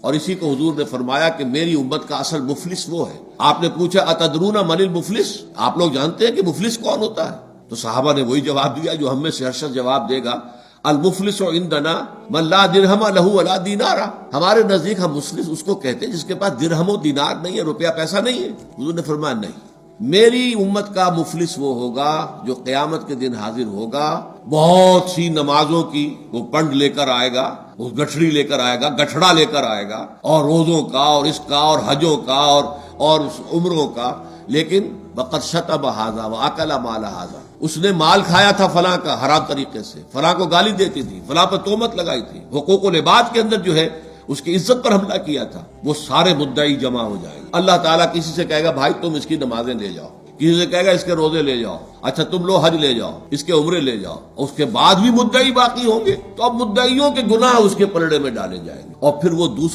اور اسی کو حضور نے فرمایا کہ میری امت کا اصل مفلس وہ ہے. آپ نے پوچھا اتدرون من المفلس، آپ لوگ جانتے ہیں کہ مفلس کون ہوتا ہے؟ تو صحابہ نے وہی جواب دیا جو ہم میں سے ہر شخص جواب دے گا، المفلس عندنا من لا درہم لہ ولا دینار. ہمارے نزدیک ہم مفلس اس کو کہتے ہیں جس کے پاس درہم و دینار نہیں ہے، روپیہ پیسہ نہیں ہے. حضور نے فرمایا نہیں، میری امت کا مفلس وہ ہوگا جو قیامت کے دن حاضر ہوگا، بہت سی نمازوں کی وہ پنڈ لے کر آئے گا، وہ گٹھڑی لے کر آئے گا، گٹھڑا لے کر آئے گا، اور روزوں کا اور اس کا اور حجوں کا اور عمروں کا، لیکن وقد شتم ھذا واکل مال ھذا، اس نے مال کھایا تھا فلاں کا حرام طریقے سے، فلاں کو گالی دیتی تھی، فلاں پر تہمت لگائی تھی، حقوق العباد کے اندر جو ہے اس کی عزت پر حملہ کیا تھا، وہ سارے مدعی جمع ہو جائیں گے. اللہ تعالیٰ کسی سے کہے گا بھائی تم اس کی نمازیں لے جاؤ، کسی سے کہے گا اس کے روزے لے جاؤ، اچھا تم لو حج لے جاؤ، اس کے عمرے لے جاؤ، اس کے بعد بھی مدعی باقی ہوں گے، تو اب مدعیوں کے گناہ اس کے پلڑے میں ڈالے جائیں گے، اور پھر وہ دوسرے